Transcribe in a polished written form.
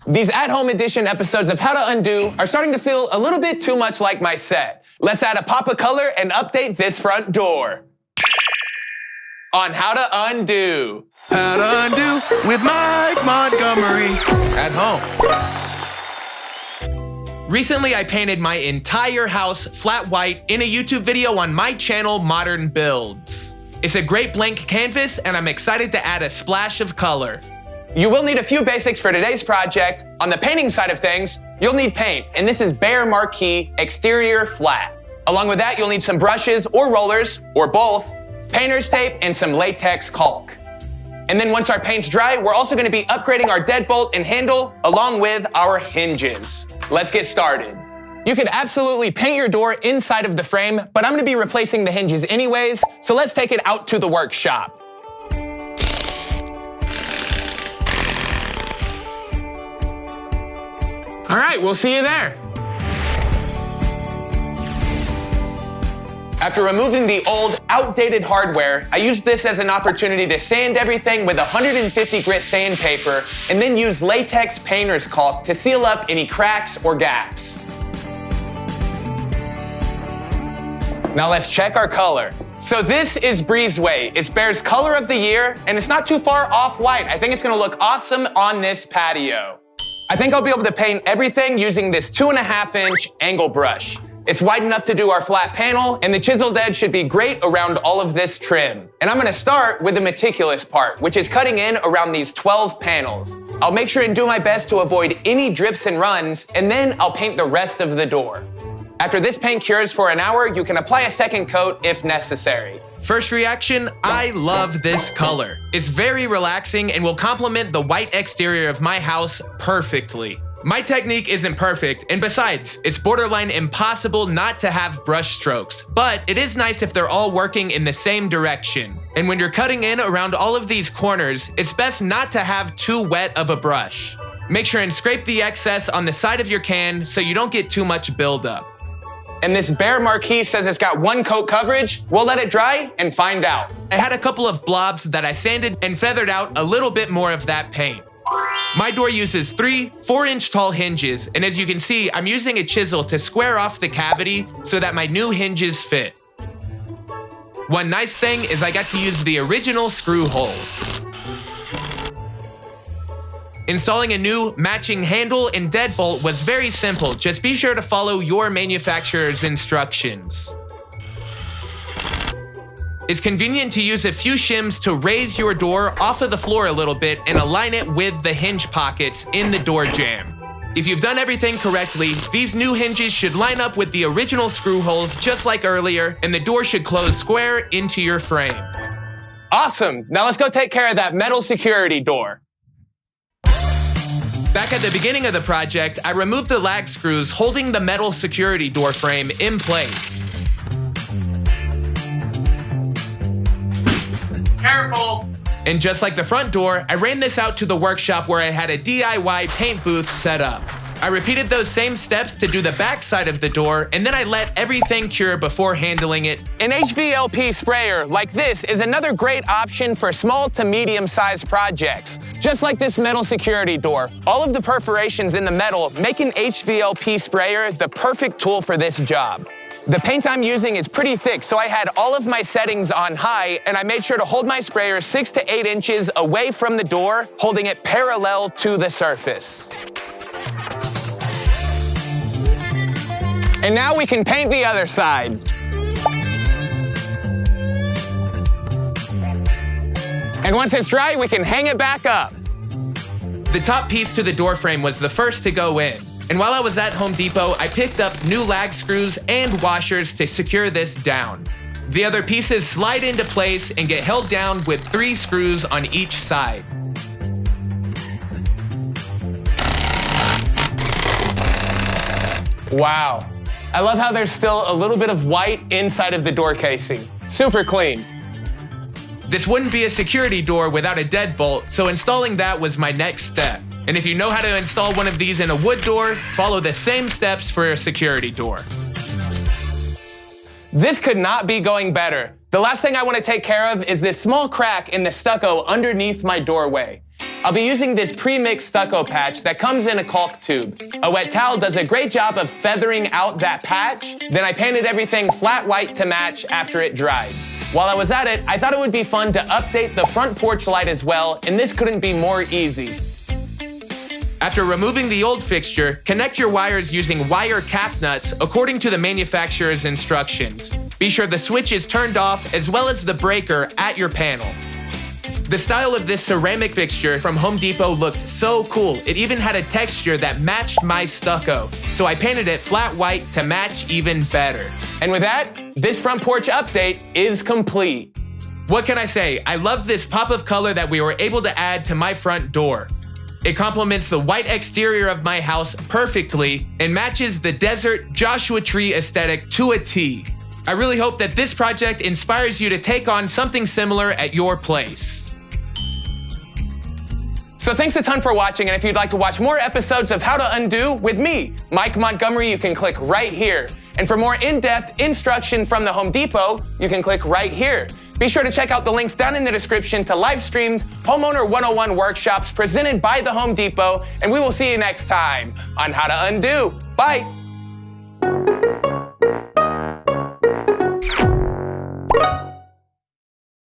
These at-home edition episodes of How to Undo are starting to feel a little bit too much like my set. Let's add a pop of color and update this front door. On How to Undo. How to Undo with Mike Montgomery at home. Recently, I painted my entire house flat white in a YouTube video on my channel, Modern Builds. It's a great blank canvas, and I'm excited to add a splash of color. You will need a few basics for today's project. On the painting side of things, you'll need paint, and this is Behr Marquee Exterior Flat. Along with that, you'll need some brushes or rollers, or both, painter's tape, and some latex caulk. And then once our paint's dry, we're also gonna be upgrading our deadbolt and handle, along with our hinges. Let's get started. You could absolutely paint your door inside of the frame, but I'm gonna be replacing the hinges anyways, so let's take it out to the workshop. All right, we'll see you there. After removing the old, outdated hardware, I used this as an opportunity to sand everything with 150 grit sandpaper and then use latex painter's caulk to seal up any cracks or gaps. Now let's check our color. So this is Breezeway. It's Behr's color of the year, and it's not too far off white. I think it's gonna look awesome on this patio. I think I'll be able to paint everything using this 2.5-inch angle brush. It's wide enough to do our flat panel, and the chiseled edge should be great around all of this trim. And I'm gonna start with the meticulous part, which is cutting in around these 12 panels. I'll make sure and do my best to avoid any drips and runs, and then I'll paint the rest of the door. After this paint cures for an hour, you can apply a second coat if necessary. First reaction, I love this color. It's very relaxing and will complement the white exterior of my house perfectly. My technique isn't perfect, and besides, it's borderline impossible not to have brush strokes, but it is nice if they're all working in the same direction. And when you're cutting in around all of these corners, it's best not to have too wet of a brush. Make sure and scrape the excess on the side of your can so you don't get too much buildup. And this Behr Marquee says it's got 1 coat coverage. We'll let it dry and find out. I had a couple of blobs that I sanded and feathered out a little bit more of that paint. My door uses 3 4-inch tall hinges, and as you can see, I'm using a chisel to square off the cavity so that my new hinges fit. One nice thing is I got to use the original screw holes. Installing a new matching handle and deadbolt was very simple. Just be sure to follow your manufacturer's instructions. It's convenient to use a few shims to raise your door off of the floor a little bit and align it with the hinge pockets in the door jamb. If you've done everything correctly, these new hinges should line up with the original screw holes just like earlier, and the door should close square into your frame. Awesome, now let's go take care of that metal security door. Back at the beginning of the project, I removed the lag screws holding the metal security door frame in place. Careful! And just like the front door, I ran this out to the workshop where I had a DIY paint booth set up. I repeated those same steps to do the back side of the door, and then I let everything cure before handling it. An HVLP sprayer like this is another great option for small to medium-sized projects. Just like this metal security door, all of the perforations in the metal make an HVLP sprayer the perfect tool for this job. The paint I'm using is pretty thick, so I had all of my settings on high, and I made sure to hold my sprayer 6 to 8 inches away from the door, holding it parallel to the surface. And now we can paint the other side. And once it's dry, we can hang it back up. The top piece to the door frame was the first to go in. And while I was at Home Depot, I picked up new lag screws and washers to secure this down. The other pieces slide into place and get held down with 3 screws on each side. Wow. I love how there's still a little bit of white inside of the door casing. Super clean. This wouldn't be a security door without a deadbolt, so installing that was my next step. And if you know how to install one of these in a wood door, follow the same steps for a security door. This could not be going better. The last thing I want to take care of is this small crack in the stucco underneath my doorway. I'll be using this pre-mixed stucco patch that comes in a caulk tube. A wet towel does a great job of feathering out that patch. Then I painted everything flat white to match after it dried. While I was at it, I thought it would be fun to update the front porch light as well, and this couldn't be more easy. After removing the old fixture, connect your wires using wire cap nuts according to the manufacturer's instructions. Be sure the switch is turned off as well as the breaker at your panel. The style of this ceramic fixture from Home Depot looked so cool. It even had a texture that matched my stucco, so I painted it flat white to match even better. And with that, this front porch update is complete. What can I say? I love this pop of color that we were able to add to my front door. It complements the white exterior of my house perfectly and matches the desert Joshua Tree aesthetic to a T. I really hope that this project inspires you to take on something similar at your place. So thanks a ton for watching, and if you'd like to watch more episodes of How to Undo with me, Mike Montgomery, you can click right here. And for more in-depth instruction from the Home Depot, you can click right here. Be sure to check out the links down in the description to live-streamed Homeowner 101 workshops presented by the Home Depot, and we will see you next time on How to Undo. Bye.